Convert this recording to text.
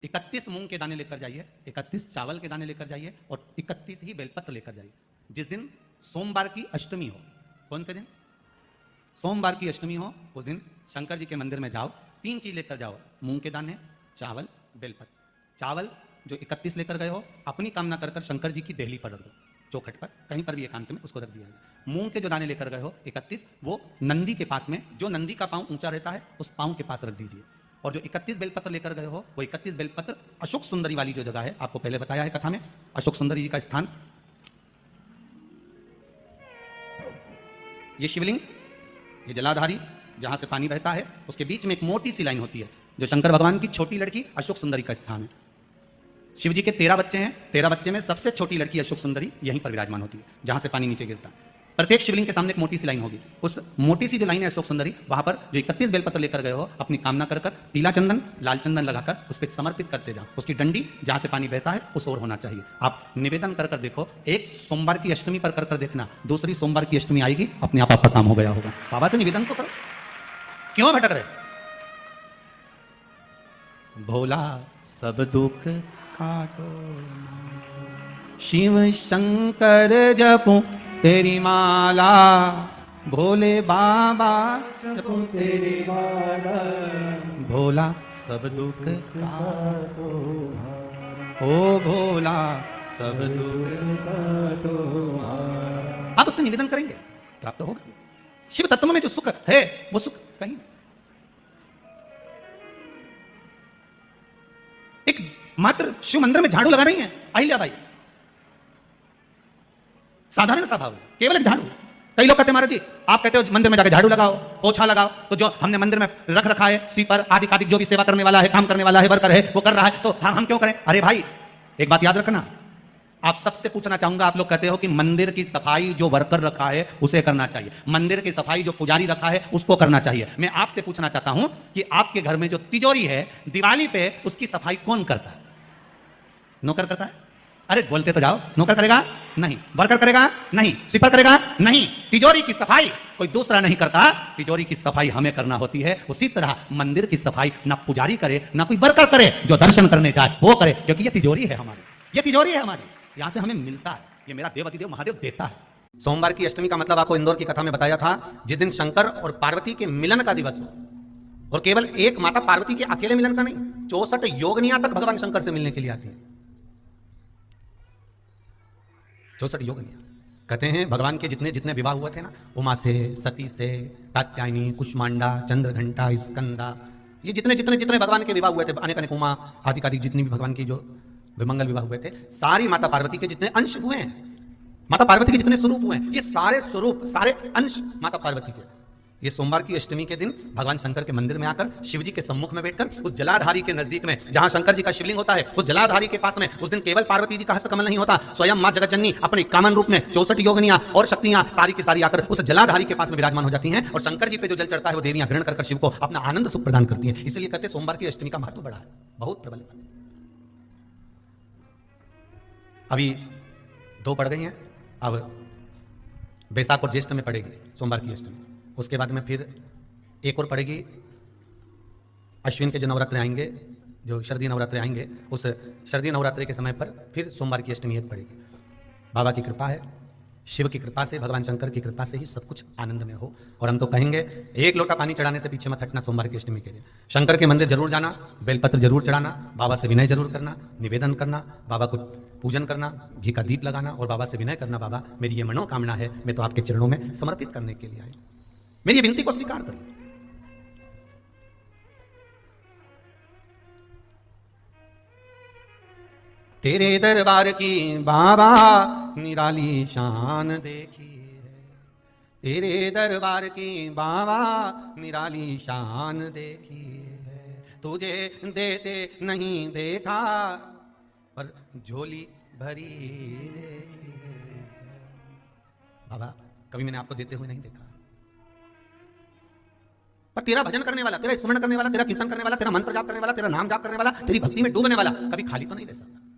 31 मूंग के दाने लेकर जाइए, 31 चावल के दाने लेकर जाइए और 31 ही बेलपत्र लेकर जाइए। जिस दिन सोमवार की अष्टमी हो, कौन से दिन? सोमवार की अष्टमी हो, उस दिन शंकर जी के मंदिर में जाओ, 3 चीज लेकर जाओ, मूंग के दाने, चावल, बेलपत्र। चावल जो 31 लेकर गए हो, अपनी कामना कर कर शंकर जी की देहली पर रख दो, चौखट पर, कहीं पर भी एकांत में उसको रख दिया जाए। मूंग के जो दाने लेकर गए हो 31, वो नंदी के पास में, जो नंदी का पांव ऊंचा रहता है उस पांव के पास रख दीजिए। और जो 31 बेलपत्र लेकर गए हो, वो 31 बेलपत्र अशोक सुंदरी वाली जो जगह है, आपको पहले बताया है कथा में, अशोक सुंदरी जी का स्थान, ये शिवलिंग, ये जलाधारी जहां से पानी बहता है, उसके बीच में एक मोटी सी लाइन होती है, जो शंकर भगवान की छोटी लड़की अशोक सुंदरी का स्थान है। शिव जी के 13 बच्चे हैं, 13 बच्चे में सबसे छोटी लड़की अशोक सुंदरी यहीं पर विराजमान होती है, जहां से पानी नीचे गिरता है। प्रत्येक शिवलिंग के सामने एक मोटी सी लाइन होगी, उस मोटी सी जो लाइन है अशोक सुंदरी, वहां पर जो 31 बेलपत्र लेकर गए हो, अपनी कामना कर कर पीला चंदन, लाल चंदन लगाकर उस पर समर्पित करते जाओ। उसकी डंडी जहां से पानी बहता है उस ओर होना चाहिए। आप निवेदन कर कर देखो, एक सोमवार की अष्टमी पर कर कर देखना, दूसरी सोमवार की अष्टमी आएगी, अपने आप आपका काम हो गया होगा। बाबा से निवेदन तो करो, क्यों भटक रहे? भोला सब दुख काटो, शिव शंकर जपो तेरी माला, भोले बाबा जपो तेरी माला, भोला सब दुख काटो, ओ भोला सब दुख काटो। आप उससे निवेदन करेंगे, प्राप्त होगा। शिव तत्व में जो सुख है वो सुख कहीं नहीं। एक मात्र शिव मंदिर में झाड़ू लगा रही है अहिल्याबाई, साधारण सा भाव, केवल एक झाड़ू। कई लोग कहते हैं महाराज जी, आप कहते हो मंदिर में जाके झाड़ू लगाओ, पोछा लगाओ, तो जो हमने मंदिर में रख रखा है स्वीपर आदि आदि, जो भी सेवा करने वाला है, काम करने वाला है, वर्कर है, वो कर रहा है, तो हम क्यों करें? अरे भाई, एक बात याद रखना, आप सबसे पूछना चाहूंगा, आप लोग कहते हो कि मंदिर की सफाई जो वर्कर रखा है उसे करना चाहिए, मंदिर की सफाई जो पुजारी रखा है उसको करना चाहिए। मैं आपसे पूछना चाहता हूं कि आपके घर में जो तिजोरी है, दिवाली पे उसकी सफाई कौन करता है? नौकर करता है? अरे बोलते तो जाओ। नौकर करेगा? नहीं। वर्कर करेगा? नहीं। स्वीपर करेगा? नहीं। तिजोरी की सफाई कोई दूसरा नहीं करता, तिजोरी की सफाई हमें करना होती है। उसी तरह मंदिर की सफाई ना पुजारी करे ना कोई वर्कर करे, जो दर्शन करने जाए वो करे, क्योंकि ये तिजोरी है हमारी, ये तिजोरी है हमारी, यहां से हमें मिलता है, ये मेरा देवती देव महादेव देता है। सोमवार की अष्टमी का मतलब आपको इंदौर की कथा में बताया था, जिस दिन शंकर और पार्वती के मिलन का दिवस हो, और केवल एक माता पार्वती के अकेले मिलन का नहीं, 64 योगनियां तक भगवान शंकर से मिलने के लिए आती है। 64 योगनियां। कहते हैं भगवान के जितने जितने विवाह हुए थे ना, उमा से, सती से, कात्यायनी, कुष्मांडा, चंद्रघंटा, स्कंदा, ये जितने जितने जितने भगवान के विवाह हुए थे, अनेक अनेक उमा आदि आदि, जितनी भी भगवान की जो विमंगल विवाह हुए थे, सारी माता पार्वती के जितने अंश हुए हैं, माता पार्वती के जितने स्वरूप हुए हैं, ये सारे स्वरूप, सारे अंश माता पार्वती के। ये सोमवार की अष्टमी के दिन भगवान शंकर के मंदिर में आकर शिव जी के सम्मुख में बैठकर, उस जलाधारी के नजदीक में जहां शंकर जी का शिवलिंग होता है, उस जलाधारी के पास में उस दिन केवल पार्वती जी का हस्तकमल नहीं होता, स्वयं मां जगतजननी अपने कामन रूप में 64 योगनियां और शक्तियां सारी की सारी आकर उस जलाधारी के पास में विराजमान हो जाती हैं, और शंकर जी पे जो जल चढ़ता है वो देवियां ग्रहण कर शिव को अपना आनंद सुख प्रदान करती हैं। इसलिए कहते हैं सोमवार की अष्टमी का महत्व बड़ा है, बहुत प्रबल। अभी 2 पड़ गई हैं, अब बैसाख और ज्येष्ठ में पड़ेगी सोमवार की अष्टमी, उसके बाद में फिर एक और पड़ेगी, अश्विन के जो नवरात्र आएंगे, जो शरदीय नवरात्र आएंगे, उस शरदीय नवरात्रि के समय पर फिर सोमवार की अष्टमी एक पड़ेगी। बाबा की कृपा है, शिव की कृपा से, भगवान शंकर की कृपा से ही सब कुछ आनंद में हो। और हम तो कहेंगे, एक लोटा पानी चढ़ाने से पीछे मत हटना सोमवार की अष्टमी के दिन। शंकर के मंदिर जरूर जाना, बेलपत्र जरूर चढ़ाना, बाबा से विनय जरूर करना, निवेदन करना, बाबा को पूजन करना, घी का दीप लगाना और बाबा से विनय करना, बाबा मेरी ये मनोकामना है, मैं तो आपके चरणों में समर्पित करने के लिए आई, मेरी विनती को स्वीकार करो। तेरे दरबार की बाबा निराली शान देखी है, तेरे दरबार की बाबा निराली शान देखी है, तुझे देते नहीं देखा पर झोली भरी देखी है। बाबा कभी मैंने आपको देते हुए नहीं देखा, पर तेरा भजन करने वाला, तेरा स्मरण करने वाला, तेरा कीर्तन करने वाला, तेरा मंत्र जाप करने वाला, तेरा नाम जाप करने वाला, तेरी भक्ति में डूबने वाला कभी खाली तो नहीं रह सकता।